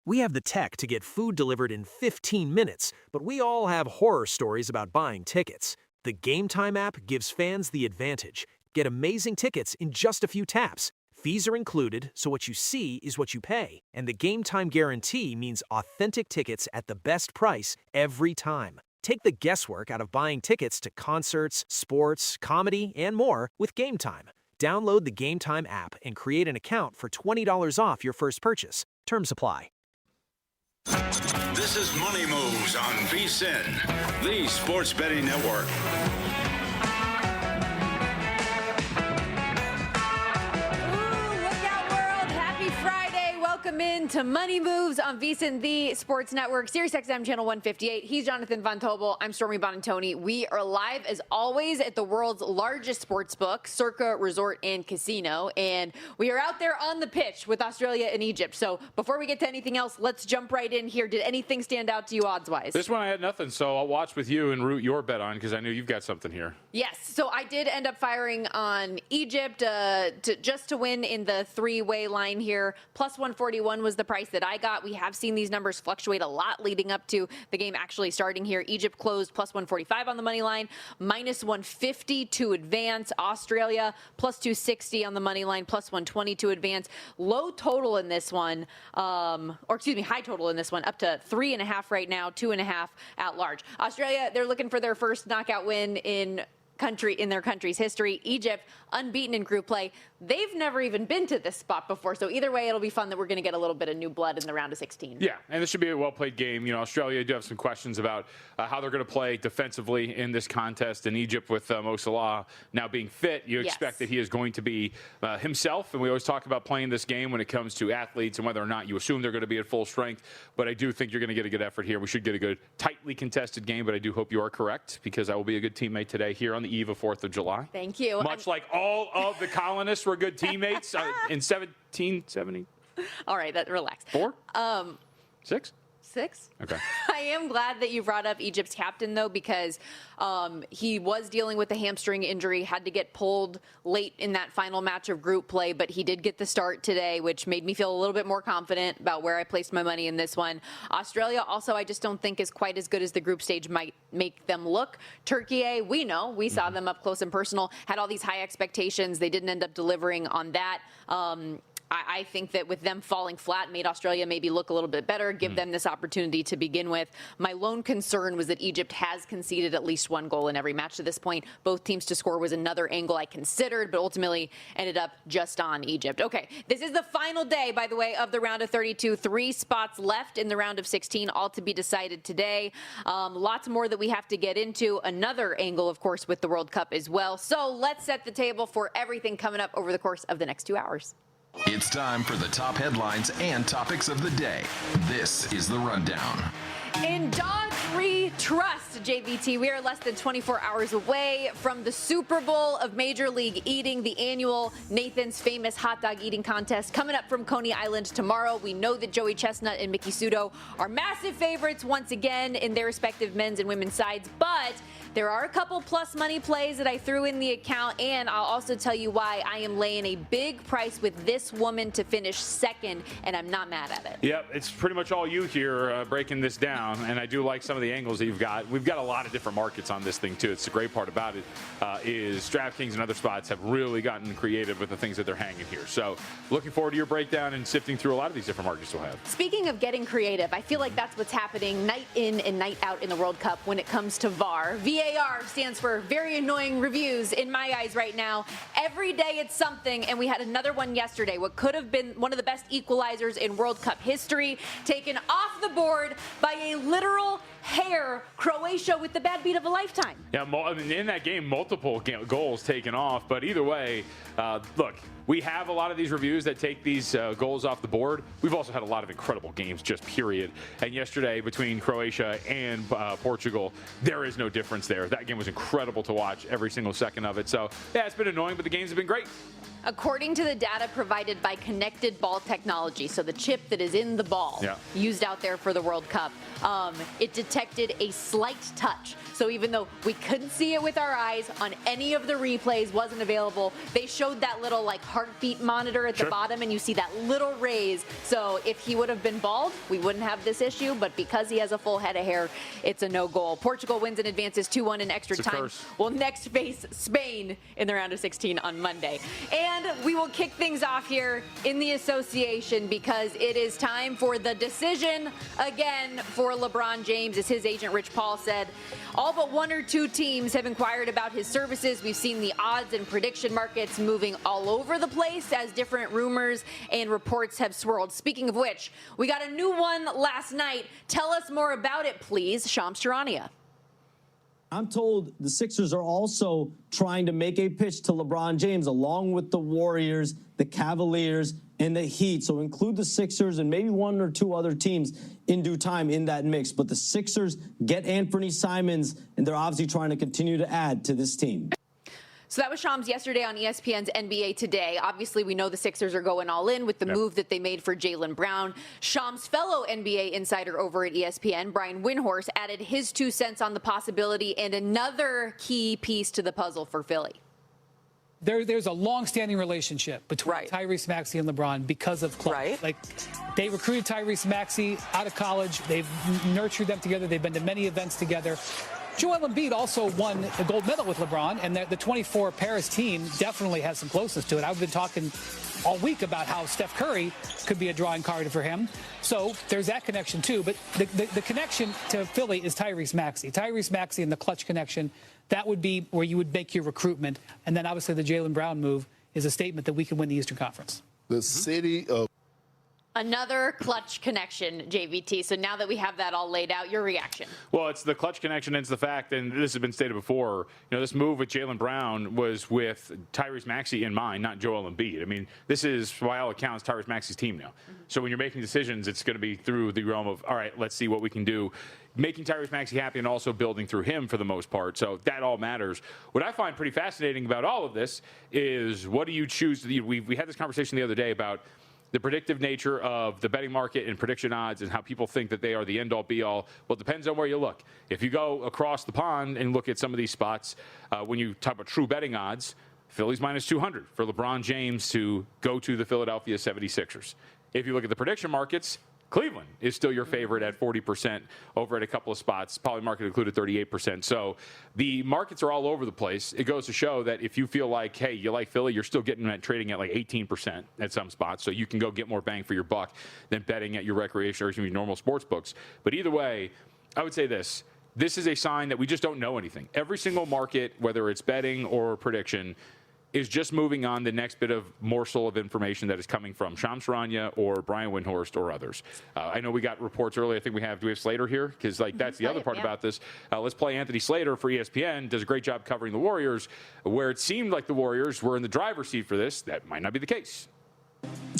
We have the tech to get food delivered in 15 minutes, but we all have horror stories about buying tickets. The Game Time app gives fans the advantage. Get amazing tickets in just a few taps. Fees are included, so what you see is what you pay. And the Game Time guarantee means authentic tickets at the best price every time. Take the guesswork out of buying tickets to concerts, sports, comedy, and more with Game Time. Download the Game Time app and create an account for $20 off your first purchase. Terms apply. This is Money Moves on VSiN, the sports betting network. Welcome in to Money Moves on VSiN, the Sports Network, Sirius XM Channel 158. He's Jonathan Von Tobel. I'm Stormy Bonantoni. We are live, as always, at the world's largest sports book, Circa Resort and Casino. And we are out there on the pitch with Australia and Egypt. So before we get to anything else, let's jump right in here. Did anything stand out to you odds-wise? This one I had nothing, so I'll watch with you and root your bet on because I knew you've got something here. Yes, so I did end up firing on Egypt just to win in the three-way line here. Plus 141 was the price that I got. We have seen these numbers fluctuate a lot leading up to the game actually starting here. Egypt closed plus 145 on the money line, minus 150 to advance. Australia plus 260 on the money line, plus 120 to advance. Low total in this one, high total in this one, up to 3.5 right now, 2.5 at large. Australia, they're looking for their first knockout win in their country's history. Egypt, unbeaten in group play. They've never even been to this spot before. So either way, it'll be fun that we're going to get a little bit of new blood in the round of 16. Yeah, and this should be a well-played game. You know, Australia do have some questions about how they're going to play defensively in this contest. In Egypt, with Mo Salah now being fit, you expect that he is going to be himself. And we always talk about playing this game when it comes to athletes and whether or not you assume they're going to be at full strength. But I do think you're going to get a good effort here. We should get a good, tightly contested game. But I do hope you are correct, because I will be a good teammate today here on the eve of 4th of July. Thank you. Much like all of the colonists were good teammates in 1770. All right, relax. 4? 6? 6? Okay. I am glad that you brought up Egypt's captain, though, because he was dealing with a hamstring injury, had to get pulled late in that final match of group play, but he did get the start today, which made me feel a little bit more confident about where I placed my money in this one. Australia, also, I just don't think is quite as good as the group stage might make them look. Turkey, we saw them up close and personal, had all these high expectations. They didn't end up delivering on that. I think that with them falling flat made Australia maybe look a little bit better, give them this opportunity to begin with. My lone concern was that Egypt has conceded at least one goal in every match to this point. Both teams to score was another angle I considered, but ultimately ended up just on Egypt. Okay, this is the final day, by the way, of the round of 32. 3 spots left in the round of 16, all to be decided today. Lots more that we have to get into. Another angle, of course, with the World Cup as well. So let's set the table for everything coming up over the course of the next 2 hours. It's time for the top headlines and topics of the day. This is The Rundown. In dog-free trust, JVT, we are less than 24 hours away from the Super Bowl of Major League Eating, the annual Nathan's Famous Hot Dog Eating Contest coming up from Coney Island tomorrow. We know that Joey Chestnut and Mickey Sudo are massive favorites once again in their respective men's and women's sides, but there are a couple plus money plays that I threw in the account, and I'll also tell you why I am laying a big price with this woman to finish second, and I'm not mad at it. Yep, it's pretty much all you here breaking this down, and I do like some of the angles that you've got. We've got a lot of different markets on this thing, too. It's the great part about it is DraftKings and other spots have really gotten creative with the things that they're hanging here. So looking forward to your breakdown and sifting through a lot of these different markets we'll have. Speaking of getting creative, I feel like that's what's happening night in and night out in the World Cup when it comes to VAR. VAR stands for very annoying reviews in my eyes right now. Every day it's something, and we had another one yesterday. What could have been one of the best equalizers in World Cup history, taken off the board by a literal hair. Croatia with the bad beat of a lifetime. Yeah, in that game, multiple goals taken off. But either way, look, we have a lot of these reviews that take these goals off the board. We've also had a lot of incredible games, just period. And yesterday, between Croatia and Portugal, there is no difference there. That game was incredible to watch, every single second of it. So, yeah, it's been annoying, but the games have been great. According to the data provided by Connected Ball Technology, so the chip that is in the ball used out there for the World Cup, it detected a slight touch. So even though we couldn't see it with our eyes on any of the replays, wasn't available, they showed that little like heartbeat monitor at the bottom, and you see that little raise. So if he would have been bald, we wouldn't have this issue, but because he has a full head of hair, it's a no goal. Portugal wins and advances 2-1 in extra time. We'll next face Spain in the round of 16 on Monday. And we will kick things off here in the association because it is time for the decision again for LeBron James. As his agent Rich Paul said, all but one or two teams have inquired about his services. We've seen the odds and prediction markets moving all over the place as different rumors and reports have swirled. Speaking of which, we got a new one last night. Tell us more about it, please, Shams Charania. I'm told the Sixers are also trying to make a pitch to LeBron James along with the Warriors, the Cavaliers, and the Heat. So include the Sixers and maybe one or two other teams in due time in that mix. But the Sixers get Anthony Simons, and they're obviously trying to continue to add to this team. So that was Shams yesterday on ESPN's NBA Today. Obviously, we know the Sixers are going all in with the move that they made for Jaylen Brown. Shams' fellow NBA insider over at ESPN, Brian Windhorst, added his 2 cents on the possibility and another key piece to the puzzle for Philly. There's a long-standing relationship between Tyrese Maxey and LeBron because of clutch. Like, they recruited Tyrese Maxey out of college. They've nurtured them together. They've been to many events together. Joel Embiid also won a gold medal with LeBron, and the 24 Paris team definitely has some closeness to it. I've been talking all week about how Steph Curry could be a drawing card for him. So there's that connection, too. But the connection to Philly is Tyrese Maxey. Tyrese Maxey and the clutch connection, that would be where you would make your recruitment. And then, obviously, the Jaylen Brown move is a statement that we can win the Eastern Conference. The city of... Another clutch connection, JVT. So now that we have that all laid out, your reaction? Well, it's the clutch connection, and it's the fact, and this has been stated before, this move with Jaylen Brown was with Tyrese Maxey in mind, not Joel Embiid. I mean, this is, by all accounts, Tyrese Maxey's team now. So when you're making decisions, it's going to be through the realm of, all right, let's see what we can do, making Tyrese Maxey happy and also building through him for the most part. So that all matters. What I find pretty fascinating about all of this is, what do you choose? We had this conversation the other day about the predictive nature of the betting market and prediction odds and how people think that they are the end-all, be-all. Well, it depends on where you look. If you go across the pond and look at some of these spots, when you talk about true betting odds, Philly's minus 200 for LeBron James to go to the Philadelphia 76ers. If you look at the prediction markets, Cleveland is still your favorite at 40% over at a couple of spots. Polymarket included 38%. So the markets are all over the place. It goes to show that if you feel like, hey, you like Philly, you're still getting that trading at like 18% at some spots. So you can go get more bang for your buck than betting at your recreation or your normal sports books. But either way, I would say this. This is a sign that we just don't know anything. Every single market, whether it's betting or prediction, is just moving on the next bit of morsel of information that is coming from Shams Charania or Brian Windhorst or others. I know we got reports earlier. I think do we have Slater here? Because that's the other part about this. Let's play Anthony Slater for ESPN. Does a great job covering the Warriors. Where it seemed like the Warriors were in the driver's seat for this, that might not be the case.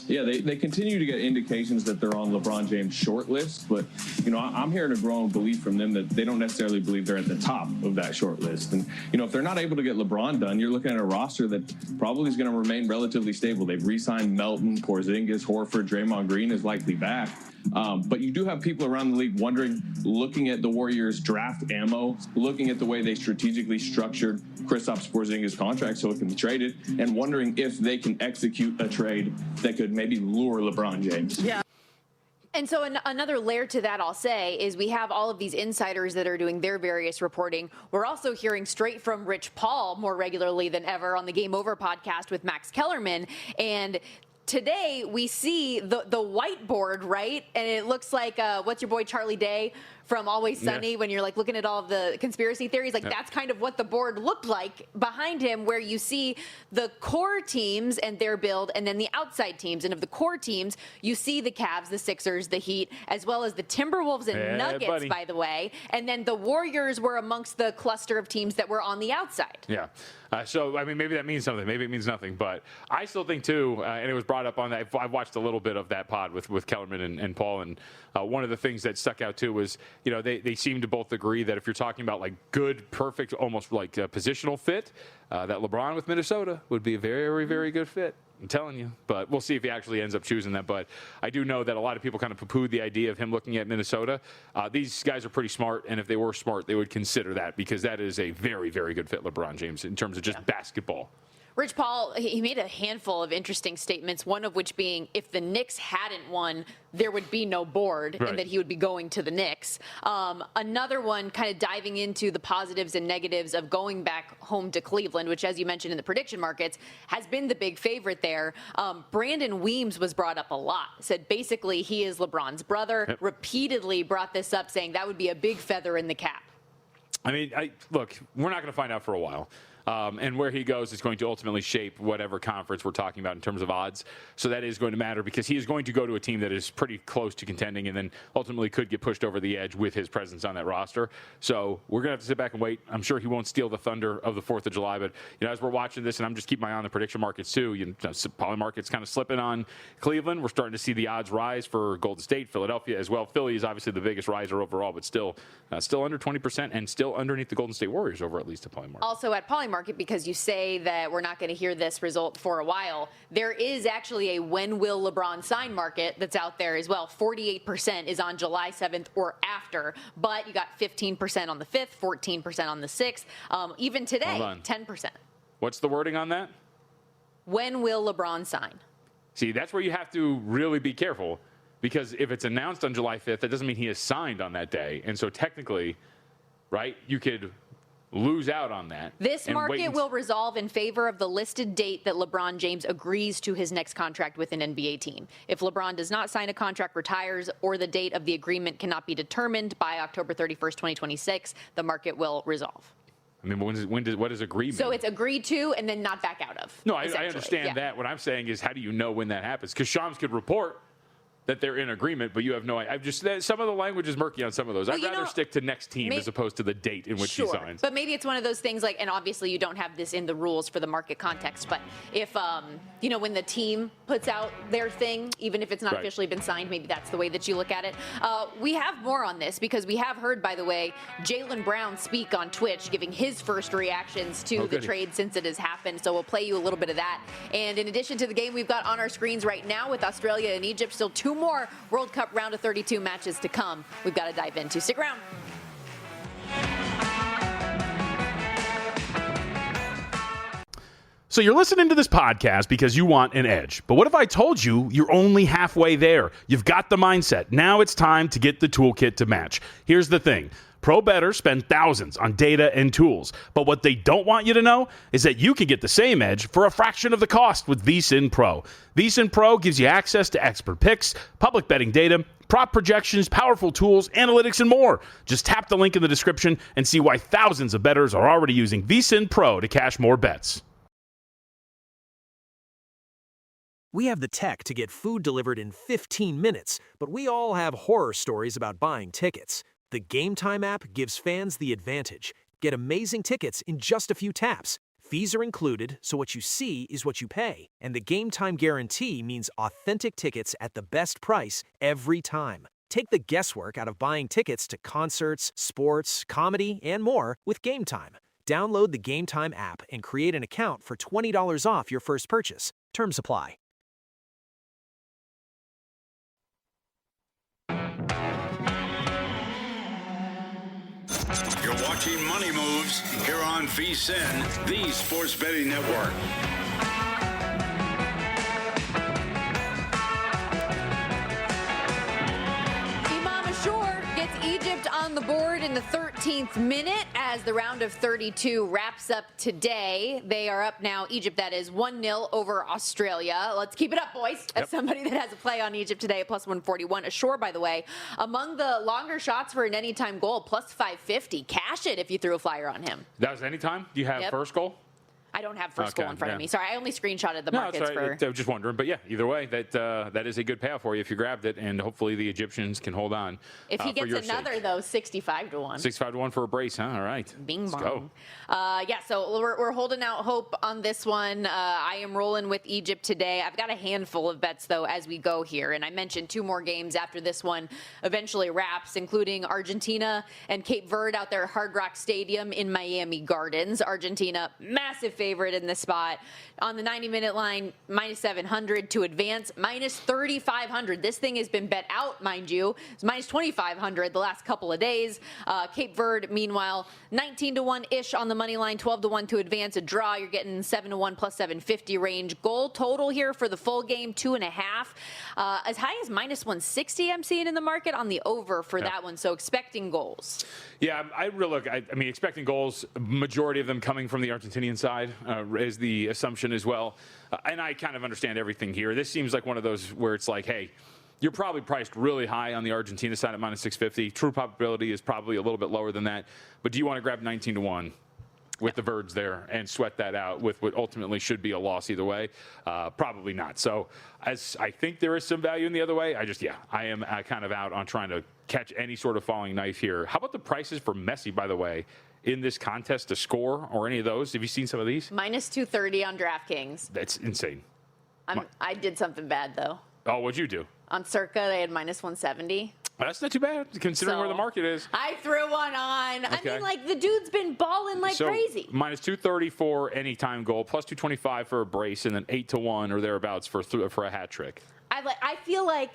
Yeah, they continue to get indications that they're on LeBron James' short list, but, I'm hearing a growing belief from them that they don't necessarily believe they're at the top of that short list. And, if they're not able to get LeBron done, you're looking at a roster that probably is going to remain relatively stable. They've re-signed Melton, Porzingis, Horford, Draymond Green is likely back. But you do have people around the league wondering, looking at the Warriors' draft ammo, looking at the way they strategically structured Kristaps Porzingis' contract so it can be traded, and wondering if they can execute a trade that could maybe lure LeBron James. Yeah. And so another layer to that, I'll say, is we have all of these insiders that are doing their various reporting. We're also hearing straight from Rich Paul more regularly than ever on the Game Over podcast with Max Kellerman. And today we see the whiteboard, right? And it looks like, what's your boy Charlie Day from Always Sunny, when you're like looking at all of the conspiracy theories, that's kind of what the board looked like behind him, where you see the core teams and their build and then the outside teams. And of the core teams, you see the Cavs, the Sixers, the Heat, as well as the Timberwolves and Nuggets, by the way. And then the Warriors were amongst the cluster of teams that were on the outside. Yeah. So, maybe that means something. Maybe it means nothing. But I still think, too, and it was brought brought up on that. I've watched a little bit of that pod with Kellerman and Paul, and one of the things that stuck out too was, they seem to both agree that if you're talking about like good, perfect, almost like positional fit, that LeBron with Minnesota would be a very, very good fit. I'm telling you. But we'll see if he actually ends up choosing that. But I do know that a lot of people kind of poo-pooed the idea of him looking at Minnesota. These guys are pretty smart, and if they were smart, they would consider that because that is a very, very good fit, LeBron James, in terms of just basketball. Rich Paul, he made a handful of interesting statements, one of which being if the Knicks hadn't won, there would be no board, and that he would be going to the Knicks. Another one kind of diving into the positives and negatives of going back home to Cleveland, which, as you mentioned in the prediction markets, has been the big favorite there. Brandon Weems was brought up a lot, said basically he is LeBron's brother, repeatedly brought this up, saying that would be a big feather in the cap. I mean, look, we're not going to find out for a while. And where he goes is going to ultimately shape whatever conference we're talking about in terms of odds. So that is going to matter because he is going to go to a team that is pretty close to contending and then ultimately could get pushed over the edge with his presence on that roster. So we're going to have to sit back and wait. I'm sure he won't steal the thunder of the 4th of July. But, as we're watching this, and I'm just keeping my eye on the prediction markets too, poly markets kind of slipping on Cleveland. We're starting to see the odds rise for Golden State, Philadelphia as well. Philly is obviously the biggest riser overall, but still under 20% and still underneath the Golden State Warriors over at least at Polymarket. Also at Polymarket, because you say that we're not going to hear this result for a while, there is actually a when will LeBron sign market that's out there as well. 48% is on July 7th or after, but you got 15% on the 5th, 14% on the 6th. Even today, 10%. What's the wording on that? When will LeBron sign? See, that's where you have to really be careful, because if it's announced on July 5th, that doesn't mean he is signed on that day. And so technically, right, you could lose out on that. This market will resolve in favor of the listed date that LeBron James agrees to his next contract with an NBA team. If LeBron does not sign a contract, retires, or the date of the agreement cannot be determined by October 31st, 2026, the market will resolve. I mean, what is agreement? So it's agreed to and then not back out of. No, I understand that. What I'm saying is, how do you know when that happens? Because Shams could report that they're in agreement, but you have no idea. Some of the language is murky on some of those. I'd rather stick to next team as opposed to the date in which he signs. But maybe it's one of those things like, and obviously you don't have this in the rules for the market context, but if, when the team puts out their thing, even if it's not officially been signed, maybe that's the way that you look at it. We have more on this because we have heard, by the way, Jaylen Brown speak on Twitch, giving his first reactions to the trade since it has happened. So we'll play you a little bit of that. And in addition to the game we've got on our screens right now with Australia and Egypt, still 2 more World Cup round of 32 matches to come. We've got to dive into. Stick around. So you're listening to this podcast because you want an edge. But what if I told you you're only halfway there? You've got the mindset. Now it's time to get the toolkit to match. Here's the thing. Pro bettors spend thousands on data and tools, but what they don't want you to know is that you can get the same edge for a fraction of the cost with VSiN Pro. VSiN Pro gives you access to expert picks, public betting data, prop projections, powerful tools, analytics, and more. Just tap the link in the description and see why thousands of bettors are already using VSiN Pro to cash more bets. We have the tech to get food delivered in 15 minutes, but we all have horror stories about buying tickets. The Game Time app gives fans the advantage. Get amazing tickets in just a few taps. Fees are included, so what you see is what you pay. And the Game Time guarantee means authentic tickets at the best price every time. Take the guesswork out of buying tickets to concerts, sports, comedy, and more with Game Time. Download the Game Time app and create an account for $20 off your first purchase. Terms apply. You're watching Money Moves here on VSiN, the Sports Betting Network. Imam Ashur gets Egypt on the board in the 13th minute as the round of 32 wraps up today. They are up now, Egypt, that is 1-0 over Australia. Let's keep it up, boys. As somebody that has a play on Egypt today at plus 141. Ashur, by the way, among the longer shots for an anytime goal, plus 550. Cash it if you threw a flyer on him. That was anytime? Do you have first goal? I don't have first goal in front of me. Sorry, I only screenshotted the markets that's right. for. I was just wondering, but yeah, either way, that is a good payout for you if you grabbed it, and hopefully the Egyptians can hold on. If he gets another though, 65-1. 65-1 for a brace, huh? All right. Bing Let's bong. go. So we're holding out hope on this one. I am rolling with Egypt today. I've got a handful of bets though as we go here, and I mentioned 2 more games after this one eventually wraps, including Argentina and Cape Verde out there at Hard Rock Stadium in Miami Gardens. Argentina, massive favorite in this spot. On the 90-minute line, -700 to advance, -3,500. This thing has been bet out, mind you. It's -2,500 the last couple of days. Cape Verde, meanwhile, 19-1-ish on the money line, 12-1 to advance. A draw, you're getting 7-1 plus 750 range. Goal total here for the full game, 2.5. As high as -160 I'm seeing in the market on the over for that one. So expecting goals. Yeah, I mean, expecting goals, majority of them coming from the Argentinian side is the assumption as well. And I kind of understand everything here. This seems like one of those where it's like, hey, you're probably priced really high on the Argentina side at -650. True probability is probably a little bit lower than that. But do you want to grab 19-1? With the Verds there and sweat that out with what ultimately should be a loss either way? Probably not. So as I think there is some value in the other way, I am kind of out on trying to catch any sort of falling knife here. How about the prices for Messi, by the way, in this contest to score or any of those? Have you seen some of these? -230 on DraftKings. That's insane. I did something bad, though. Oh, what'd you do? On Circa, they had -170. That's not too bad, considering where the market is. I threw one on. Okay. I mean, like, the dude's been balling like crazy. -230 for anytime goal, +225 for a brace, and then 8-1 or thereabouts for a hat trick. I feel like,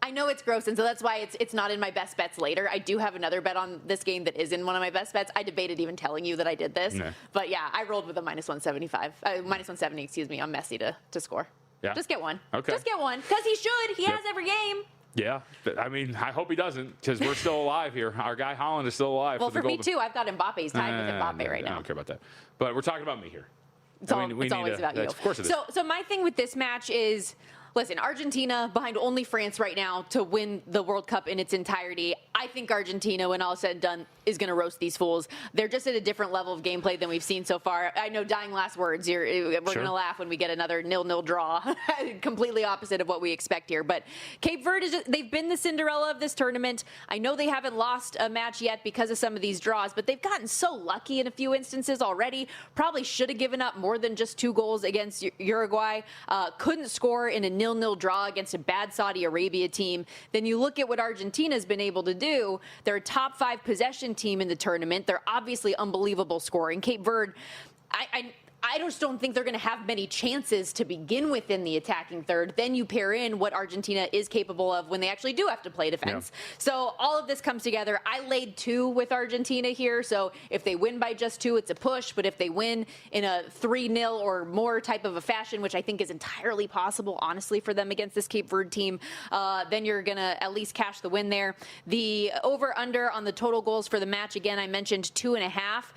I know it's gross, and so that's why it's not in my best bets later. I do have another bet on this game that is in one of my best bets. I debated even telling you that I did this. Yeah. But yeah, I rolled with a -175, -170, excuse me, on Messi to score. Yeah. Just get one. Okay. Just get one, because he should. He has every game. Yeah, I mean, I hope he doesn't, because we're still alive here. Our guy Holland is still alive. Well, for me too. I've got Mbappe. He's tied with Mbappe right now. I don't care about that. But we're talking about me here. It's always about you. Of course it is. So my thing with this match is, listen, Argentina behind only France right now to win the World Cup in its entirety. I think Argentina, when all is said and done, is going to roast these fools. They're just at a different level of gameplay than we've seen so far. I know, dying last words. We're going to laugh when we get another 0-0 draw. Completely opposite of what we expect here. But Cape Verde, they've been the Cinderella of this tournament. I know they haven't lost a match yet because of some of these draws, but they've gotten so lucky in a few instances already. Probably should have given up more than just 2 goals against Uruguay. Couldn't score in a 0-0 draw against a bad Saudi Arabia team. Then you look at what Argentina's been able to do. They're a top 5 possession team in the tournament. They're obviously unbelievable scoring. Cape Verde, I just don't think they're going to have many chances to begin with in the attacking third. Then you pair in what Argentina is capable of when they actually do have to play defense. Yeah. So all of this comes together. I laid 2 with Argentina here. So if they win by just 2, it's a push. But if they win in a 3-0 or more type of a fashion, which I think is entirely possible, honestly, for them against this Cape Verde team, then you're going to at least cash the win there. The over-under on the total goals for the match, again, I mentioned 2.5.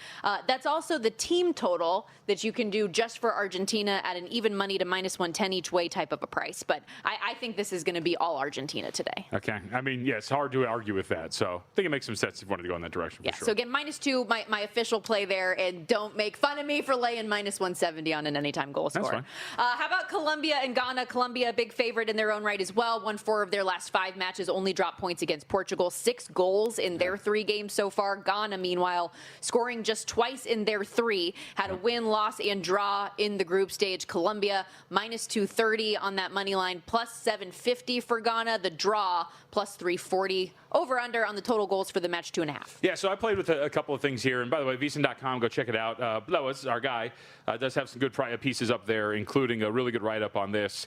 That's also the team total that you can do just for Argentina at an even money to -110 each way type of a price. But I think this is going to be all Argentina today. Okay. I mean, yeah, it's hard to argue with that. So I think it makes some sense if you wanted to go in that direction. Yeah. Sure. So again, -2, my official play there. And don't make fun of me for laying -170 on an anytime goal score. That's fine. How about Colombia and Ghana? Colombia, a big favorite in their own right as well. Won 4 of their last 5 matches, only dropped points against Portugal. 6 goals in their 3 games so far. Ghana, meanwhile, scoring just twice in their 3. Had a win, loss, and draw in the group stage. Colombia -230 on that money line, +750 for Ghana. The draw +340. Over under on the total goals for the match, 2.5. Yeah, so I played with a couple of things here. And by the way, VSiN.com, go check it out. Blewis, our guy, does have some good pieces up there, including a really good write-up on this.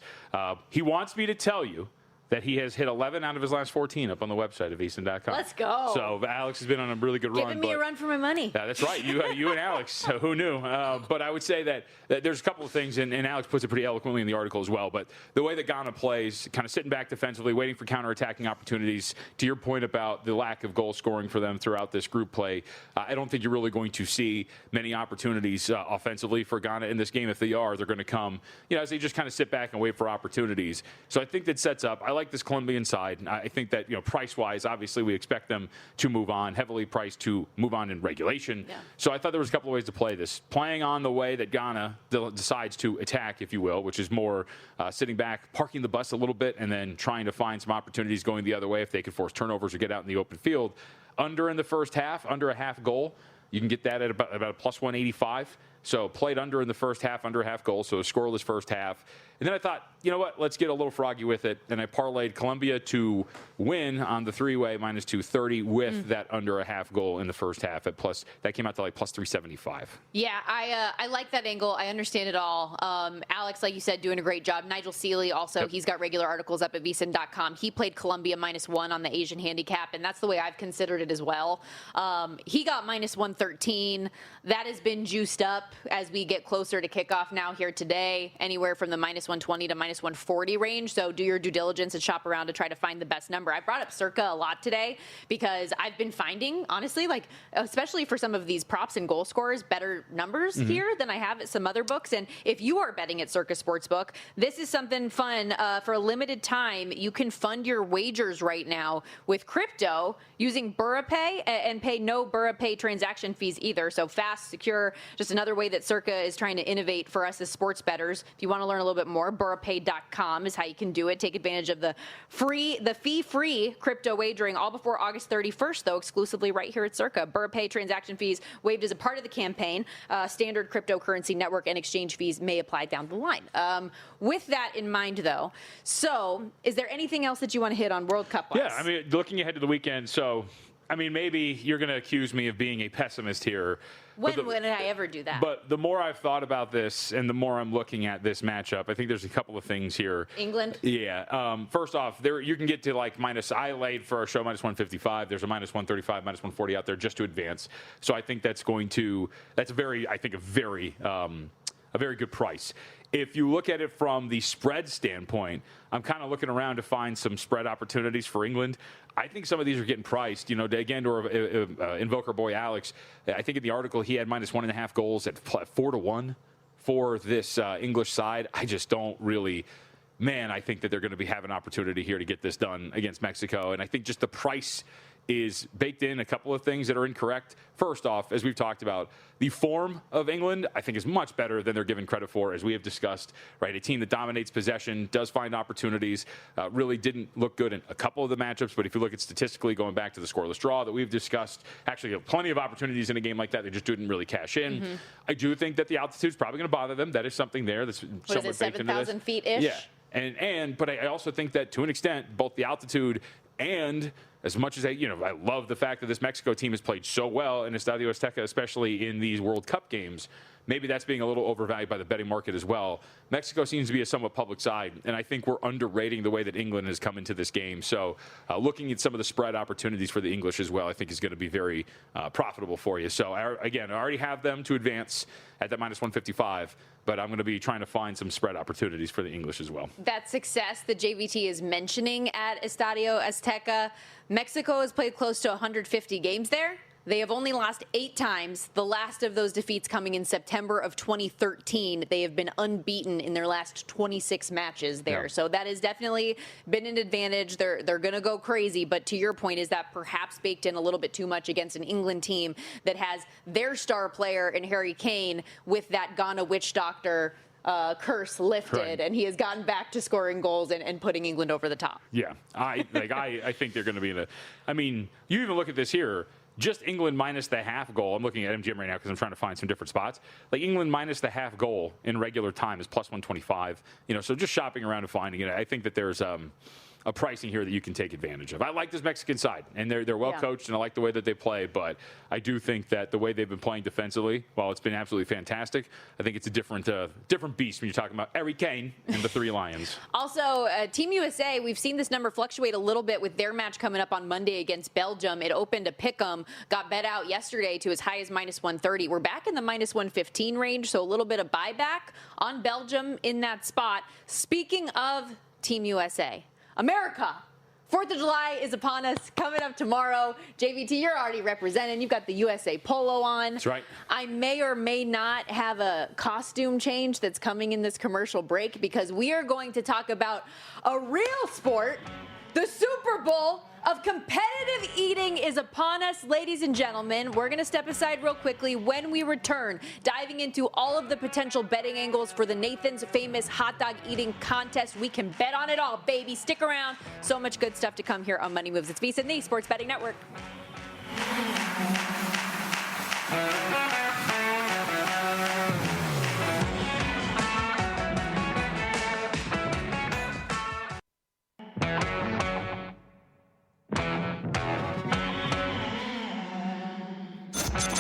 He wants me to tell you that he has hit 11 out of his last 14 up on the website of VSiN.com. Let's go. So Alex has been on a really good run. Giving me a run for my money. Yeah, that's right. You and Alex. Who knew? But I would say that there's a couple of things, and Alex puts it pretty eloquently in the article as well, but the way that Ghana plays, kind of sitting back defensively, waiting for counterattacking opportunities, to your point about the lack of goal scoring for them throughout this group play, I don't think you're really going to see many opportunities offensively for Ghana in this game. If they are, they're going to come, as they just kind of sit back and wait for opportunities. So I think that sets up. I like this Colombian side. I think that, price-wise, obviously we expect them to move on, heavily priced to move on in regulation. Yeah. So I thought there was a couple of ways to play this. Playing on the way that Ghana decides to attack, if you will, which is more sitting back, parking the bus a little bit, and then trying to find some opportunities going the other way if they can force turnovers or get out in the open field. Under in the first half, under a half goal. You can get that at about a plus 185. So played under in the first half, under a half goal, so a scoreless first half. And then I thought, you know what, let's get a little froggy with it. And I parlayed Colombia to win on the three-way minus 230 with that under a half goal in the first half at plus. That came out to like plus 375. Yeah, I like that angle. I understand it all. Alex, like you said, doing a great job. Nigel Seeley also, he's got regular articles up at vsin.com. He played Colombia -1 on the Asian handicap, and that's the way I've considered it as well. He got minus 113. That has been juiced up as we get closer to kickoff now here today, anywhere from the minus 120 to minus 140 range. So do your due diligence and shop around to try to find the best number. I brought up Circa a lot today because I've been finding, honestly, like, especially for some of these props and goal scorers, better numbers here than I have at some other books. And if you are betting at Circa Sportsbook, this is something fun. For a limited time, you can fund your wagers right now with crypto using BurraPay and pay no BurraPay transaction fees either. So fast, secure, just another way that Circa is trying to innovate for us as sports bettors. If you want to learn a little bit more, BurraPay.com is how you can do it. Take advantage of the fee-free crypto wagering all before August 31st, though, exclusively right here at Circa. BurraPay transaction fees waived as a part of the campaign. Standard cryptocurrency network and exchange fees may apply down the line. With that in mind, though, so is there anything else that you want to hit on World Cup-wise? Yeah, I mean, looking ahead to the weekend, so, I mean, maybe you're going to accuse me of being a pessimist here. When did I ever do that? But the more I've thought about this and the more I'm looking at this matchup, I think there's a couple of things here. England? Yeah. First off, there you can get to like I laid for our show minus 155. There's a minus 135, minus 140 out there just to advance. So I think that's a very good price. If you look at it from the spread standpoint, I'm kind of looking around to find some spread opportunities for England. I think some of these are getting priced. Again, to invoke our boy Alex, I think in the article he had minus 1.5 goals at 4-1 for this English side. I just don't really. Man, I think that they're going to be having an opportunity here to get this done against Mexico. And I think just the price is baked in a couple of things that are incorrect. First off, as we've talked about, the form of England, I think, is much better than they're given credit for, as we have discussed, right? A team that dominates possession, does find opportunities, really didn't look good in a couple of the matchups, but if you look at statistically going back to the scoreless draw that we've discussed, actually have plenty of opportunities in a game like that. They just didn't really cash in. I do think that the altitude's probably going to bother them. That is something there that's somewhat baked into this. 7,000 feet-ish? Yeah. But I also think that to an extent, both the altitude and as much as I love the fact that this Mexico team has played so well in Estadio Azteca, especially in these World Cup games, maybe that's being a little overvalued by the betting market as well. Mexico seems to be a somewhat public side, and I think we're underrating the way that England has come into this game. So looking at some of the spread opportunities for the English as well, I think is going to be very profitable for you. So, I already have them to advance at that minus 155, but I'm going to be trying to find some spread opportunities for the English as well. That success that JVT is mentioning at Estadio Azteca, Mexico has played close to 150 games there. They have only lost 8 times, the last of those defeats coming in September of 2013. They have been unbeaten in their last 26 matches there. Yeah. So that has definitely been an advantage. They're going to go crazy. But to your point, is that perhaps baked in a little bit too much against an England team that has their star player in Harry Kane with that Ghana witch doctor curse lifted, right, and he has gotten back to scoring goals and putting England over the top. Yeah, I think they're going to be in a. I mean, you even look at this here. Just England minus the half goal. I'm looking at MGM right now because I'm trying to find some different spots. Like England minus the half goal in regular time is plus 125. So just shopping around and finding it. I think that there's a pricing here that you can take advantage of. I like this Mexican side, and they're well coached, and I like the way that they play. But I do think that the way they've been playing defensively, while it's been absolutely fantastic, I think it's a different beast when you're talking about Harry Kane and the Three Lions. Also, Team USA, we've seen this number fluctuate a little bit with their match coming up on Monday against Belgium. It opened a pick'em, got bet out yesterday to as high as minus 130. We're back in the minus 115 range, so a little bit of buyback on Belgium in that spot. Speaking of Team USA, America, 4th of July is upon us, coming up tomorrow. JVT, you're already representing. You've got the USA Polo on. That's right. I may or may not have a costume change that's coming in this commercial break because we are going to talk about a real sport. The Super Bowl of competitive eating is upon us, ladies and gentlemen. We're going to step aside real quickly. When we return, diving into all of the potential betting angles for the Nathan's Famous Hot Dog Eating Contest. We can bet on it all, baby. Stick around. So much good stuff to come here on Money Moves. It's VSiN, the Sports Betting Network.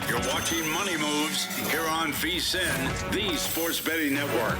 You're watching Money Moves here on VSiN, the Sports Betting Network.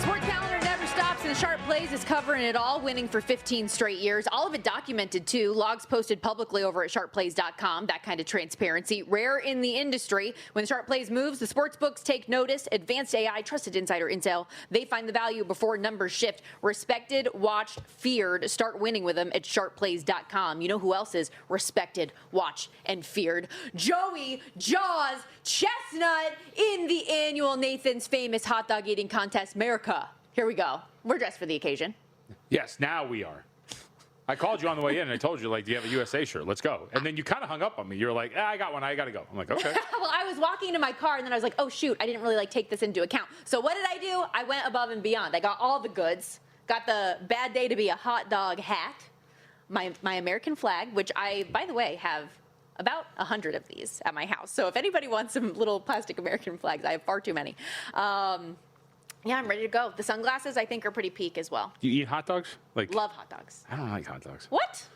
Sports calendar never stops, and the Sharp Plays is covering it all, winning for 15 straight years. All of it documented, too. Logs posted publicly over at sharpplays.com. That kind of transparency, rare in the industry. When Sharp Plays moves, the sports books take notice. Advanced AI, trusted insider intel. They find the value before numbers shift. Respected, watched, feared. Start winning with them at sharpplays.com. You know who else is respected, watched, and feared? Joey Jaws Chestnut in the annual Nathan's Famous Hot Dog Eating Contest. America. Here we go. We're dressed for the occasion. Yes, now we are. I called you on the way in and I told you, like, do you have a USA shirt? Let's go. And then you kind of hung up on me. You were like, I got one. I got to go. I'm like, okay. Well, I was walking to my car and then I was like, oh, shoot, I didn't really take this into account. So what did I do? I went above and beyond. I got all the goods, got the bad day to be a hot dog hat, my American flag, which I, by the way, have about 100 of these at my house. So if anybody wants some little plastic American flags, I have far too many. Yeah, I'm ready to go. The sunglasses, I think, are pretty peak as well. You eat hot dogs? Love hot dogs. I don't like hot dogs. What?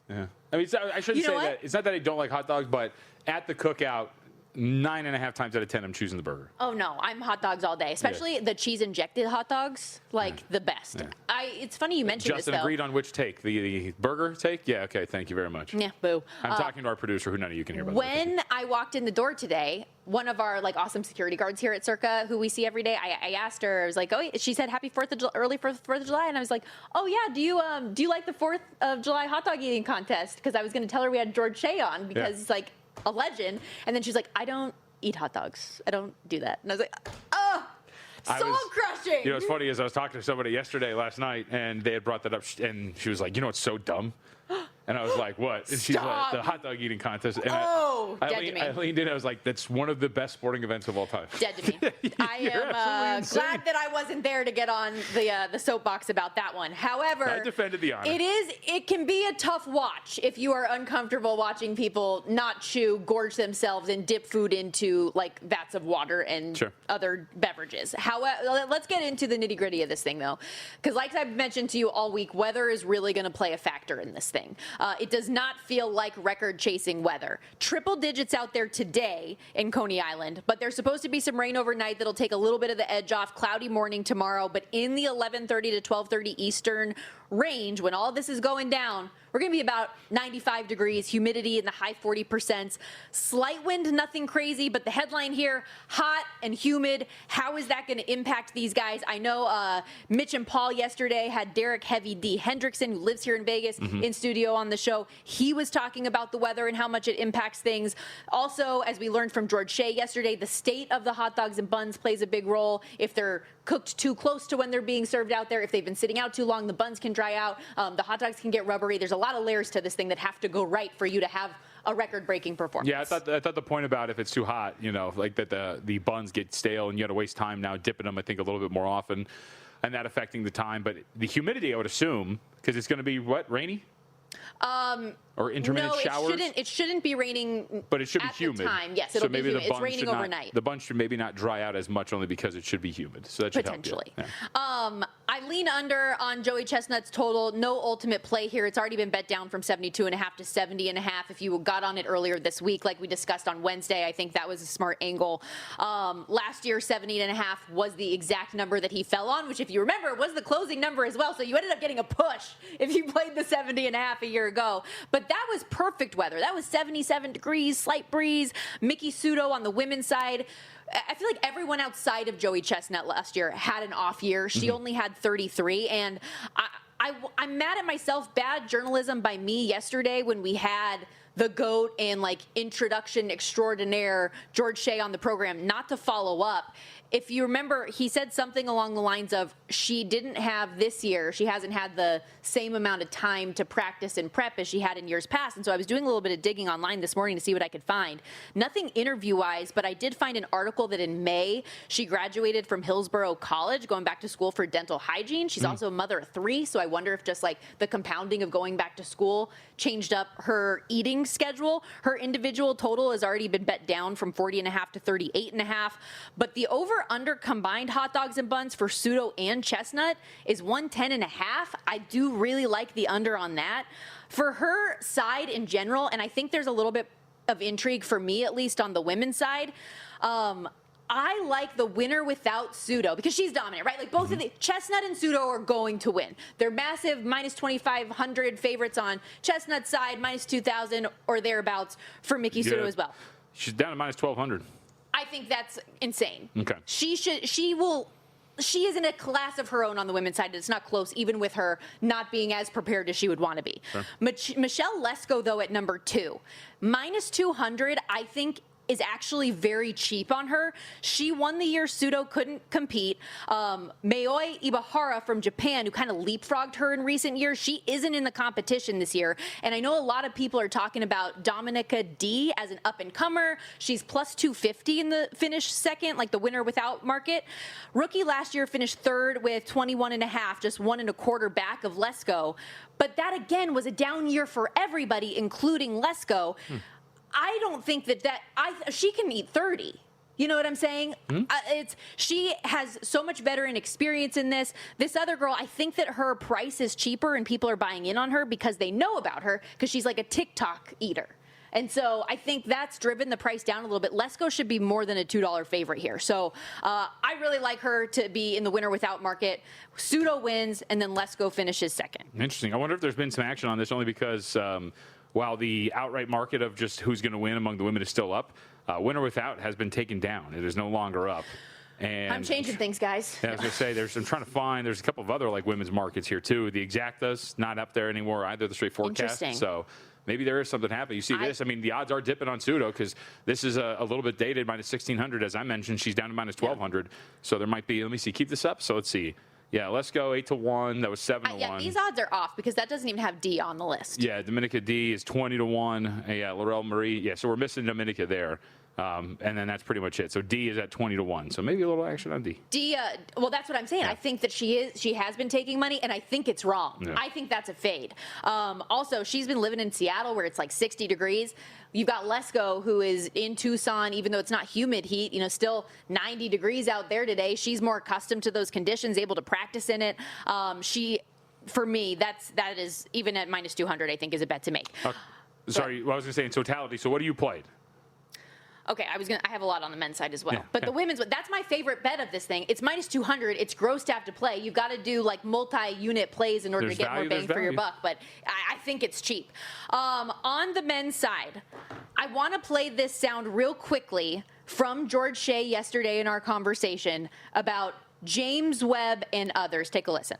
Yeah. I mean, I shouldn't say that. It's not that I don't like hot dogs, but at the cookout, 9.5 times out of 10, I'm choosing the burger. Oh, no. I'm hot dogs all day, especially the cheese-injected hot dogs, the best. Yeah. It's funny you mentioned Justin this, though. agreed on which take? The burger take? Yeah, okay. Thank you very much. Yeah, boo. I'm talking to our producer, who none of you can hear about. When I walked in the door today, one of our awesome security guards here at Circa, who we see every day, I asked her, I was like, oh, she said happy early 4th of July, and I was like, oh yeah, do you like the 4th of July hot dog eating contest? Because I was going to tell her we had George Shea on because he's like a legend, and then she's like, I don't eat hot dogs. I don't do that. And I was like, oh, soul crushing. You know, what's funny is I was talking to somebody last night, and they had brought that up, and she was like, you know, it's so dumb. And I was like, what? And she's like, the hot dog eating contest. And I leaned in. I was like, that's one of the best sporting events of all time. Dead to me. I am glad that I wasn't there to get on the soapbox about that one. However, I defended the honor. It can be a tough watch if you are uncomfortable watching people not chew, gorge themselves, and dip food into vats of water and other beverages. However, let's get into the nitty gritty of this thing though, because like I've mentioned to you all week, weather is really going to play a factor in this thing. It does not feel like record-chasing weather. Triple digits out there today in Coney Island, but there's supposed to be some rain overnight that'll take a little bit of the edge off. Cloudy morning tomorrow, but in the 11:30 to 12:30 Eastern range, when all this is going down, we're going to be about 95 degrees, humidity in the high 40%. Slight wind, nothing crazy, but the headline here, hot and humid. How is that going to impact these guys? I know Mitch and Paul yesterday had Derek Heavy D. Hendrickson, who lives here in Vegas, in studio on the show. He was talking about the weather and how much it impacts things. Also, as we learned from George Shea yesterday, the state of the hot dogs and buns plays a big role. If they're cooked too close to when they're being served out there, if they've been sitting out too long, the buns can dry out. The hot dogs can get rubbery. There's a lot of layers to this thing that have to go right for you to have a record-breaking performance. Yeah, I thought the point about if it's too hot, that the buns get stale and you got to waste time now dipping them, I think, a little bit more often, and that affecting the time. But the humidity, I would assume, because it's going to be, rainy? Or intermittent showers? No, it shouldn't be raining. But it should be humid. The time. Yes, it'll be humid. It's raining overnight. The buns should maybe not dry out as much, only because it should be humid. So that should potentially. Help you. Yeah. I lean under on Joey Chestnut's total. No ultimate play here. It's already been bet down from 72.5 to 70.5. If you got on it earlier this week, like we discussed on Wednesday, I think that was a smart angle. Last year, 70.5 was the exact number that he fell on, which, if you remember, was the closing number as well. So you ended up getting a push if you played the 70.5 a year ago. But that was perfect weather. That was 77 degrees, slight breeze. Miki Sudo on the women's side. I feel like everyone outside of Joey Chestnut last year had an off year. She only had 33. And I'm mad at myself. Bad journalism by me yesterday when we had the GOAT and like introduction extraordinaire George Shea on the program, not to follow up. If you remember, he said something along the lines of she didn't have this year. She hasn't had the same amount of time to practice and prep as she had in years past. And so I was doing a little bit of digging online this morning to see what I could find. Nothing interview-wise, but I did find an article that in May, she graduated from Hillsborough College, going back to school for dental hygiene. She's also a mother of 3, so I wonder if just like the compounding of going back to school changed up her eating schedule. Her individual total has already been bet down from 40.5 to 38.5. But the over-under combined hot dogs and buns for Sudo and Chestnut is 110.5. I do really like the under on that. For her side in general, and I think there's a little bit of intrigue for me, at least on the women's side, I like the winner without Sudo because she's dominant, right? Like both of the Chestnut and Sudo are going to win. They're massive minus 2,500 favorites on Chestnut's side, minus 2,000 or thereabouts for Miki Sudo as well. She's down to minus 1,200. I think that's insane. Okay. She is in a class of her own on the women's side. It's not close, even with her not being as prepared as she would want to be. Sure. Michelle Lesko, though, at number 2, minus 200, I think is actually very cheap on her. She won the year Sudo couldn't compete. Maoi Ibahara from Japan, who kind of leapfrogged her in recent years, she isn't in the competition this year. And I know a lot of people are talking about Dominica D as an up-and-comer. She's plus 250 in the finish second, like the winner without market. Rookie last year finished third with 21.5, just 1.25 back of Lesko. But that, again, was a down year for everybody, including Lesko. I don't think she can eat 30. You know what I'm saying? She has so much veteran experience in this. This other girl, I think that her price is cheaper and people are buying in on her because they know about her because she's like a TikTok eater. And so I think that's driven the price down a little bit. Lesko should be more than a $2 favorite here. So I really like her to be in the winner without market. Sudo wins, and then Lesko finishes second. Interesting. I wonder if there's been some action on this only because while the outright market of just who's going to win among the women is still up, winner without has been taken down. It is no longer up. And I'm changing things, guys. Yeah, I was going to say, I'm trying to find, there's a couple of other like women's markets here too. The Exacta's not up there anymore, either the straight forecast. So maybe there is something happening. You see this, I mean, the odds are dipping on Sudo because this is a little bit dated, minus 1,600. As I mentioned, she's down to minus 1,200. So there might be, let me see, keep this up. So let's see. Yeah, let's go 8-1. That was 7-1. Yeah, these odds are off because that doesn't even have D on the list. Yeah, Dominica D is 20-1. Yeah, Laurel Marie. Yeah, so we're missing Dominica there. And then that's pretty much it. So D is at 20-1. So maybe a little action on D. D, well, that's what I'm saying. Yeah. I think that she has been taking money, and I think it's wrong. Yeah. I think that's a fade. Also, she's been living in Seattle where it's like 60 degrees. You've got Lesko, who is in Tucson, even though it's not humid heat, still 90 degrees out there today. She's more accustomed to those conditions, able to practice in it. For me, that is, even at minus 200, I think is a bet to make. Sorry, I was going to say in totality. So what do you played? Okay, I have a lot on the men's side as well. But the women's, that's my favorite bet of this thing. It's minus 200. It's gross to have to play. You've got to do like multi-unit plays in order to get more bang for your buck. But I think it's cheap. On the men's side, I want to play this sound real quickly from George Shea yesterday in our conversation about James Webb and others. Take a listen.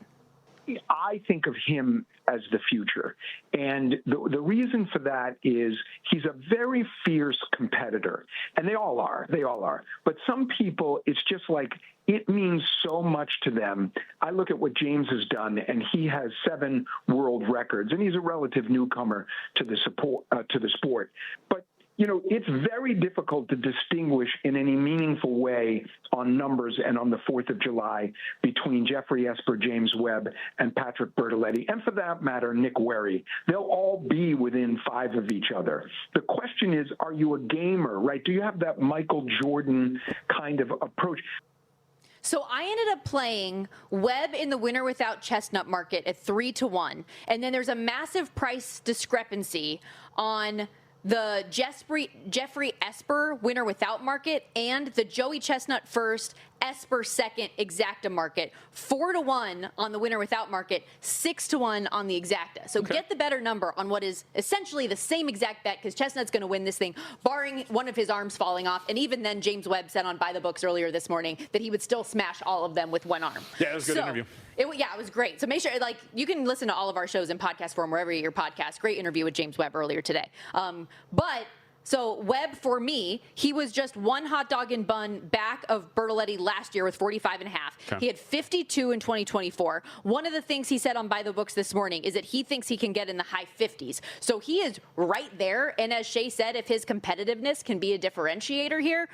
I think of him as the future. And the reason for that is he's a very fierce competitor. And they all are. But some people, it's just like it means so much to them. I look at what James has done, and he has 7 world records, and he's a relative newcomer to the sport. But it's very difficult to distinguish in any meaningful way on numbers and on the 4th of July between Jeffrey Esper, James Webb, and Patrick Bertoletti, and for that matter, Nick Werry. They'll all be within 5 of each other. The question is, are you a gamer, right? Do you have that Michael Jordan kind of approach? So I ended up playing Webb in the winner without Chestnut market at 3-1. And then there's a massive price discrepancy on the Jeffrey Esper winner without market, and the Joey Chestnut first, Esper second exacta market. 4-1 on the winner without market, 6-1 on the exacta. So get the better number on what is essentially the same exact bet, because Chestnut's going to win this thing, barring one of his arms falling off. And even then, James Webb said on By the Books earlier this morning that he would still smash all of them with one arm. Yeah, it was a good interview. It was great. So make sure, you can listen to all of our shows in podcast form wherever you get your podcast. Great interview with James Webb earlier today. So Webb, for me, he was just one hot dog and bun back of Bertoletti last year with 45.5. Okay. He had 52 in 2024. One of the things he said on By the Books this morning is that he thinks he can get in the high 50s. So he is right there. And as Shea said, if his competitiveness can be a differentiator here,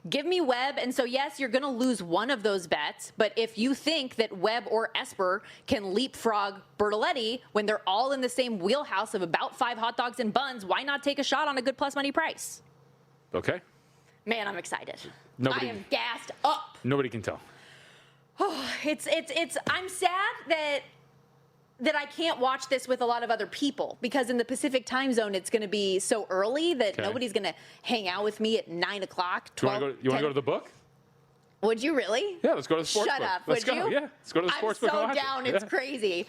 give me Webb. And so, yes, you're going to lose one of those bets. But if you think that Webb or Esper can leapfrog Bertoletti when they're all in the same wheelhouse of about 5 hot dogs and buns, why not take a shot on a good plus money price? Okay. Man, I'm excited. I am gassed up. Nobody can tell. Oh, I'm sad that I can't watch this with a lot of other people, because in the Pacific time zone, it's going to be so early that nobody's going to hang out with me at 9 o'clock, 12. You want to go to the book? Would you really? Yeah, let's go to the sports book. Shut up, Let's would go. you? Yeah, let's go to the sports book. I'm so down. It's crazy.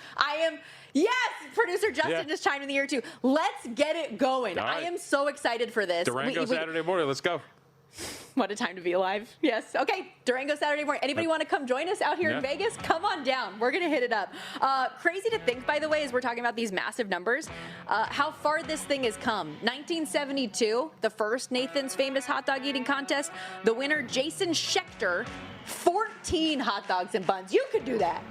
Yes, producer Justin just chimed in the ear too. Let's get it going. Right. I am so excited for this. Durango Saturday morning. Let's go. What a time to be alive. Yes. Okay. Durango Saturday morning. Anybody want to come join us out here in Vegas? Come on down. We're going to hit it up. Crazy to think, by the way, as we're talking about these massive numbers, how far this thing has come. 1972, the first Nathan's Famous Hot Dog Eating Contest. The winner, Jason Schechter, 14 hot dogs and buns. You could do that.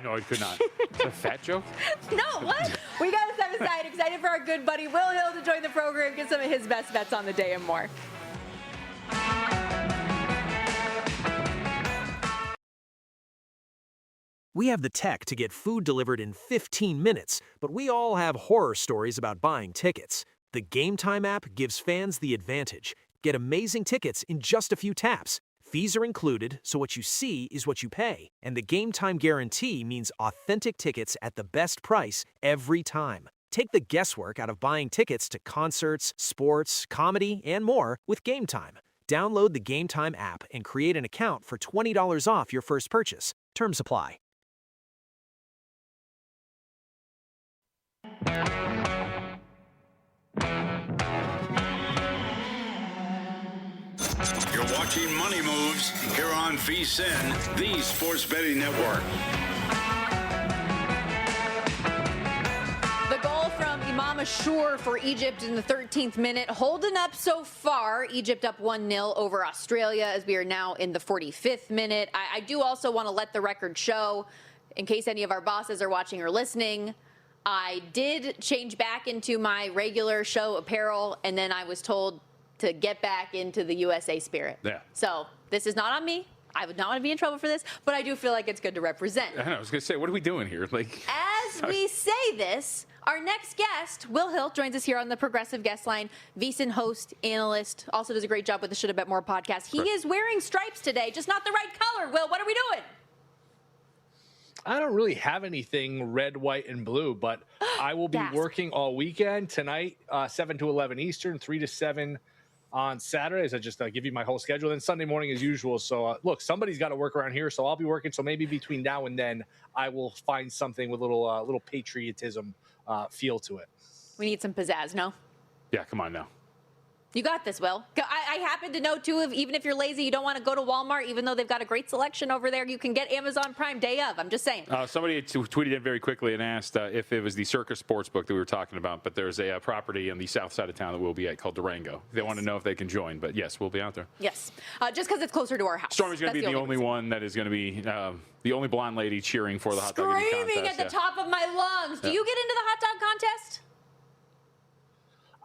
No, I could not. Is that a fat joke? No, what? We got to step aside. Excited for our good buddy Will Hill to join the program, get some of his best bets on the day and more. We have the tech to get food delivered in 15 minutes, but we all have horror stories about buying tickets. The Game Time app gives fans the advantage. Get amazing tickets in just a few taps. Fees are included, so what you see is what you pay. And the Game Time guarantee means authentic tickets at the best price every time. Take the guesswork out of buying tickets to concerts, sports, comedy, and more with Game Time. Download the Game Time app and create an account for $20 off your first purchase. Terms apply. You're watching Money Moves here on VSiN, the Sports Betting Network. The goal from Imam Ashur for Egypt in the 13th minute, holding up so far. Egypt up 1-0 over Australia as we are now in the 45th minute. I do also want to let the record show, in case any of our bosses are watching or listening, I did change back into my regular show apparel, and then I was told to get back into the USA spirit. Yeah. So this is not on me. I would not want to be in trouble for this, but I do feel like it's good to represent. I was going to say, what are we doing here? As we say this, our next guest, Will Hill, joins us here on the Progressive Guest Line. VSiN host, analyst, also does a great job with the Shoulda Bet More podcast. He is wearing stripes today, just not the right color. Will, what are we doing? I don't really have anything red, white, and blue, but I will be working all weekend. Tonight, 7 to 11 Eastern, 3 to 7 on Saturdays. I just give you my whole schedule. Then Sunday morning as usual. So, look, somebody's got to work around here, so I'll be working. So maybe between now and then, I will find something with little patriotism feel to it. We need some pizzazz, no? Yeah, come on now. You got this, Will. I happen to know, too, even if you're lazy, you don't want to go to Walmart, even though they've got a great selection over there, you can get Amazon Prime day of. I'm just saying. Somebody tweeted in very quickly and asked if it was the Circus Sportsbook that we were talking about, but there's a property on the south side of town that we'll be at called Durango. They want to know if they can join, but yes, we'll be out there. Yes, just because it's closer to our house. Stormy's going to be the only one that is going to be the only blonde lady cheering for the hot dog eating contest. Screaming at the top of my lungs. Do you get into the hot dog contest?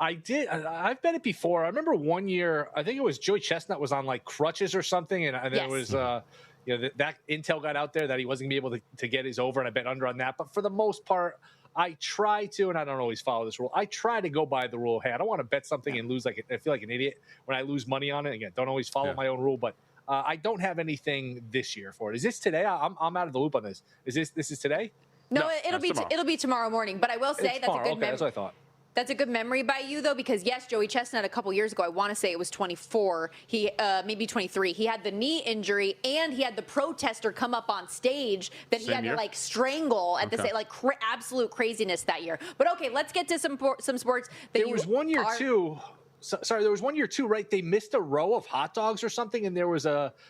I did. I've bet it before. I remember one year, I think it was Joey Chestnut was on like crutches or something. And there was, that intel got out there that he wasn't going to be able to get his over, and I bet under on that. But for the most part, I try to, and I don't always follow this rule. I try to go by the rule. Hey, I don't want to bet something and lose I feel like an idiot when I lose money on it. Again, don't always follow my own rule, but I don't have anything this year for it. Is this today? I'm out of the loop on this. This is today? No, it'll be tomorrow morning. But I will say that's a good memory. That's what I thought. That's a good memory by you, though, because yes, Joey Chestnut a couple years ago, I want to say it was 24, he maybe 23. He had the knee injury and he had the protester come up on stage that he had to like strangle at the same, like absolute craziness that year. But okay, let's get to some sports. There was 1 year too. Sorry, there was 1 year too, right? They missed a row of hot dogs or something, and there was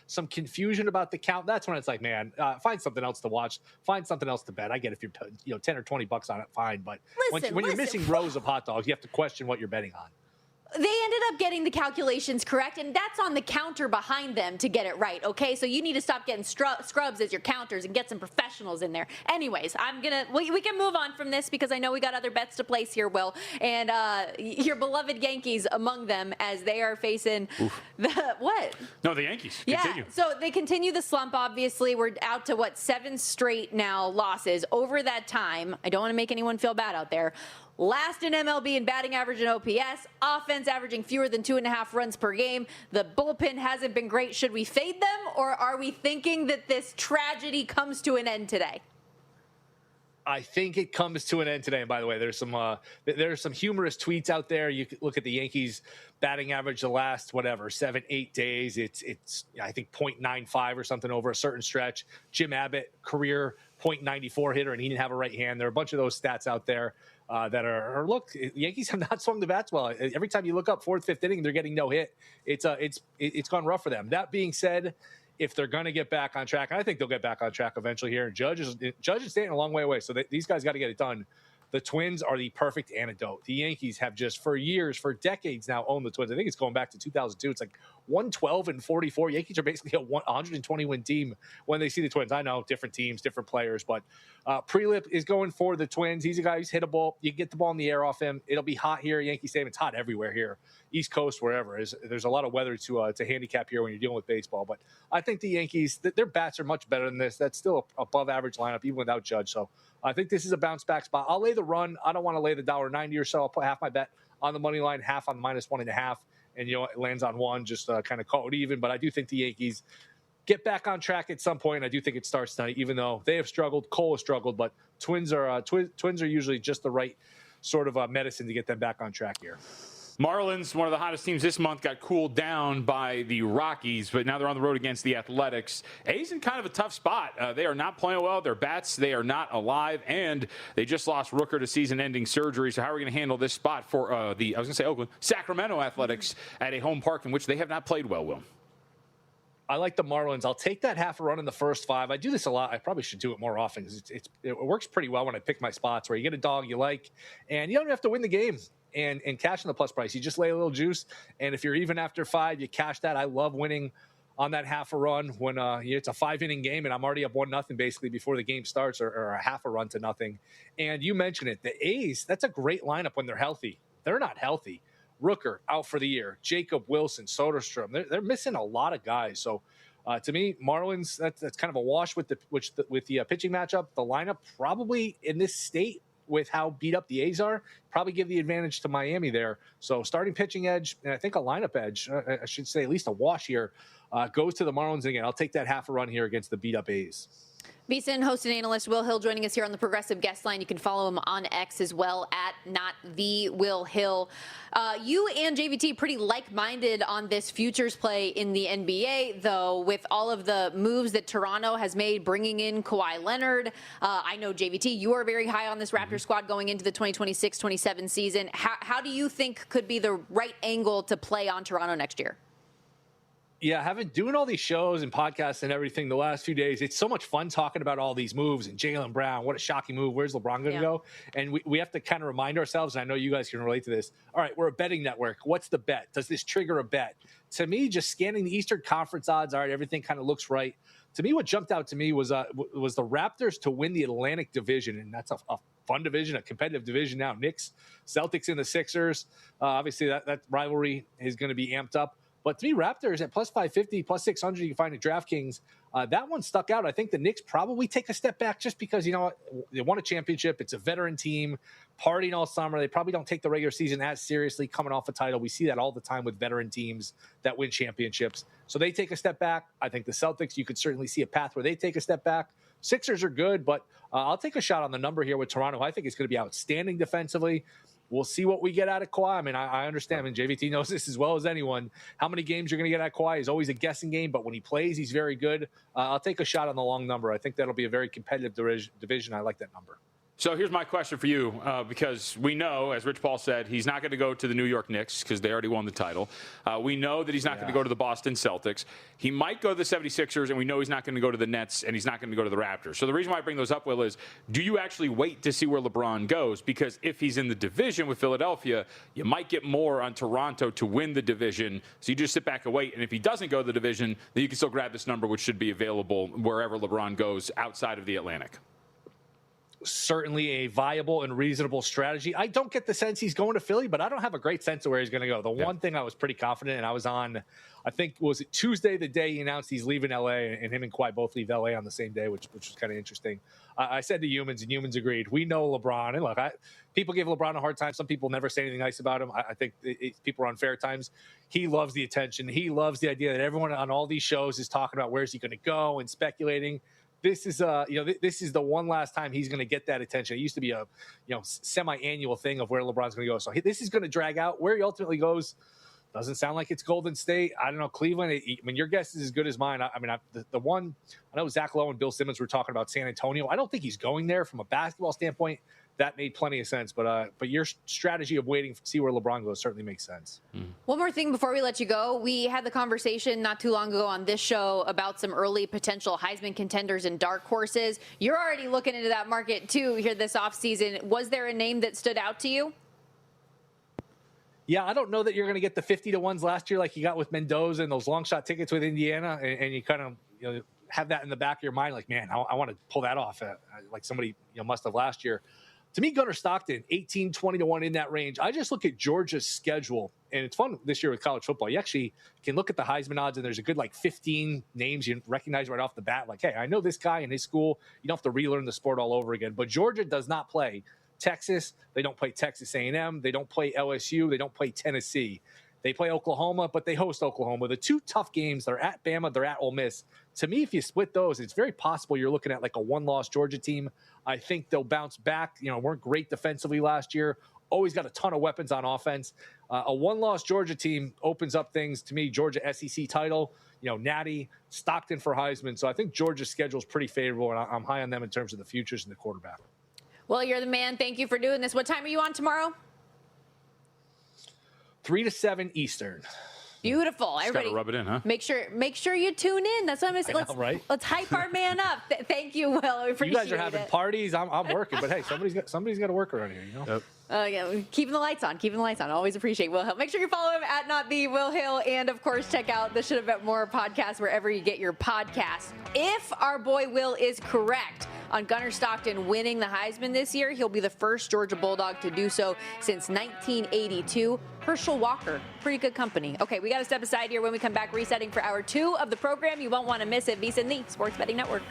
some confusion about the count. That's when it's like, man, find something else to watch, find something else to bet. I get if you're 10 or $20 on it, fine. But when you're missing rows of hot dogs, you have to question what you're betting on. They ended up getting the calculations correct, and that's on the counter behind them to get it right, okay? So you need to stop getting scrubs as your counters and get some professionals in there. Anyways, we can move on from this because I know we got other bets to place here, Will. And your beloved Yankees among them as they are facing what? No, the Yankees. Continue. Yeah, so they continue the slump, obviously. We're out to, 7 straight now losses over that time. I don't want to make anyone feel bad out there. Last in MLB in batting average and OPS, offense averaging fewer than 2.5 runs per game. The bullpen hasn't been great. Should we fade them, or are we thinking that this tragedy comes to an end today? I think it comes to an end today. And by the way, there's some humorous tweets out there. You could look at the Yankees batting average the last 7-8 days. It's I think 0.95 or something over a certain stretch. Jim Abbott, career 0.94 hitter, and he didn't have a right hand. There are a bunch of those stats out there. That are look, the Yankees have not swung the bats well. Every time you look up 4th, 5th inning, they're getting no hit. It's gone rough for them. That being said, if they're going to get back on track, and I think they'll get back on track eventually here. Judge is staying a long way away, so these guys got to get it done. The Twins are the perfect antidote. The Yankees have just for decades now owned the Twins. I think it's going back to 2002. It's like 112-44. Yankees are basically a 120-win team when they see the Twins. I know, different teams, different players, but Prelip is going for the Twins. He's a guy who's hittable. You get the ball in the air off him. It'll be hot here. Yankee Stadium, it's hot everywhere here. East Coast, wherever. There's a lot of weather to handicap here when you're dealing with baseball. But I think the Yankees, their bats are much better than this. That's still a above average lineup, even without Judge. So I think this is a bounce back spot. I'll lay the run. I don't want to lay the $1.90 or so. I'll put half my bet on the money line, half on the -1.5. And, it lands on one, just kind of call it even. But I do think the Yankees get back on track at some point. I do think it starts tonight, even though they have struggled. Cole has struggled. But Twins are usually just the right sort of medicine to get them back on track here. Marlins, one of the hottest teams this month, got cooled down by the Rockies, but now they're on the road against the Athletics. A's in kind of a tough spot. They are not playing well. Their bats, they are not alive, and they just lost Rooker to season-ending surgery. So how are we going to handle this spot for Sacramento Athletics at a home park in which they have not played well, Will? I like the Marlins. I'll take that half a run in the first 5. I do this a lot. I probably should do it more often because it works pretty well when I pick my spots where you get a dog you like, and you don't have to win the game and cash in the plus price. You just lay a little juice, and if you're even after 5, you cash that. I love winning on that half a run when it's a 5-inning game and I'm already up 1-0 basically before the game starts, or a half a run to nothing. And you mentioned it, the A's, that's a great lineup when they're healthy. They're not healthy. Rooker out for the year. Jacob Wilson, Soderstrom. They're missing a lot of guys. So to me, Marlins, that's kind of a wash with the pitching matchup. The lineup probably in this state with how beat up the A's are, probably give the advantage to Miami there. So starting pitching edge, and I think a lineup edge, I should say at least a wash here, goes to the Marlins. Again, I'll take that half a run here against the beat up A's. VSiN host and analyst Will Hill joining us here on the Progressive Guest Line. You can follow him on X as well at @NotTheWillHill. You and JVT pretty like-minded on this futures play in the NBA, though, with all of the moves that Toronto has made, bringing in Kawhi Leonard. I know, JVT, you are very high on this Raptors squad going into the 2026-27 season. How do you think could be the right angle to play on Toronto next year? Yeah, doing all these shows and podcasts and everything the last few days, it's so much fun talking about all these moves and Jaylen Brown. What a shocking move. Where's LeBron going to go? And we have to kind of remind ourselves, and I know you guys can relate to this. All right, we're a betting network. What's the bet? Does this trigger a bet? To me, just scanning the Eastern Conference odds, all right, everything kind of looks right. To me, what jumped out to me was the Raptors to win the Atlantic Division, and that's a fun division, a competitive division now. Knicks, Celtics, and the Sixers. Obviously, that rivalry is going to be amped up. But to me, Raptors at plus 550, plus 600, you can find at DraftKings. That one stuck out. I think the Knicks probably take a step back just because, you know what, they won a championship. It's a veteran team, partying all summer. They probably don't take the regular season as seriously coming off a title. We see that all the time with veteran teams that win championships. So they take a step back. I think the Celtics, you could certainly see a path where they take a step back. Sixers are good, but I'll take a shot on the number here with Toronto. I think it's going to be outstanding defensively. We'll see what we get out of Kawhi. I mean, I understand. I mean, JVT knows this as well as anyone. How many games you're going to get out of Kawhi is always a guessing game, but when he plays, he's very good. I'll take a shot on the long number. I think that'll be a very competitive division. I like that number. So here's my question for you, because we know, as Rich Paul said, he's not going to go to the New York Knicks because they already won the title. We know that he's not going to go to the Boston Celtics. He might go to the 76ers, and we know he's not going to go to the Nets, and he's not going to go to the Raptors. So the reason why I bring those up, Will, is do you actually wait to see where LeBron goes? Because if he's in the division with Philadelphia, you might get more on Toronto to win the division. So you just sit back and wait. And if he doesn't go to the division, then you can still grab this number, which should be available wherever LeBron goes outside of the Atlantic. Certainly a viable and reasonable strategy. I don't get the sense he's going to Philly, but I don't have a great sense of where he's going to go. The one thing I was pretty confident, and I was on, I think, was it Tuesday, the day he announced he's leaving LA, and him and Kawhi both leave LA on the same day, which was kind of interesting. I said to humans, and humans agreed. We know LeBron, and look, people give LeBron a hard time. Some people never say anything nice about him. I think people are unfair at times. He loves the attention. He loves the idea that everyone on all these shows is talking about where's he going to go and speculating. This is this is the one last time he's going to get that attention. It used to be a semi-annual thing of where LeBron's going to go. So this is going to drag out. Where he ultimately goes doesn't sound like it's Golden State. I don't know, Cleveland. I mean, your guess is as good as mine. The one I know Zach Lowe and Bill Simmons were talking about San Antonio. I don't think he's going there from a basketball standpoint. That made plenty of sense, but your strategy of waiting to see where LeBron goes certainly makes sense. One more thing before we let you go. We had the conversation not too long ago on this show about some early potential Heisman contenders and dark horses. You're already looking into that market too here this offseason. Was there a name that stood out to you? Yeah, I don't know that you're going to get the 50 to 1s last year like you got with Mendoza and those long shot tickets with Indiana, and you kind of have that in the back of your mind, like, man, I want to pull that off, like somebody must have last year. To me, Gunnar Stockton, 18, 20 to 1 in that range. I just look at Georgia's schedule, and it's fun this year with college football. You actually can look at the Heisman odds, and there's a good 15 names you recognize right off the bat. Like, hey, I know this guy in his school. You don't have to relearn the sport all over again. But Georgia does not play Texas. They don't play Texas A&M. They don't play LSU. They don't play Tennessee. They play Oklahoma, but they host Oklahoma. The two tough games, they're at Bama, they're at Ole Miss. To me, if you split those, it's very possible you're looking at a one-loss Georgia team. I think they'll bounce back. Weren't great defensively last year. Always got a ton of weapons on offense. A one-loss Georgia team opens up things to me. Georgia SEC title, Natty, Stockton for Heisman. So I think Georgia's schedule is pretty favorable, and I'm high on them in terms of the futures and the quarterback. Well, you're the man. Thank you for doing this. What time are you on tomorrow? 3 to 7 Eastern. Beautiful. Just Everybody, gotta rub it in, huh? Make sure you tune in. That's what I'm saying. Let's hype our man up. Thank you, Will. We appreciate it. You guys are having parties. I'm working, but hey, somebody's got to work around here. Yep. Yeah, keeping the lights on. Always appreciate Will Hill. Make sure you follow him at @NotTheWillHill, and of course check out the Should Have Bet More podcast wherever you get your podcasts. If our boy Will is correct on Gunnar Stockton winning the Heisman this year, he'll be the first Georgia Bulldog to do so since 1982. Herschel Walker, pretty good company. Okay, we got to step aside here. When we come back, resetting for hour 2 of the program. You won't want to miss it. VSiN, the Sports Betting Network.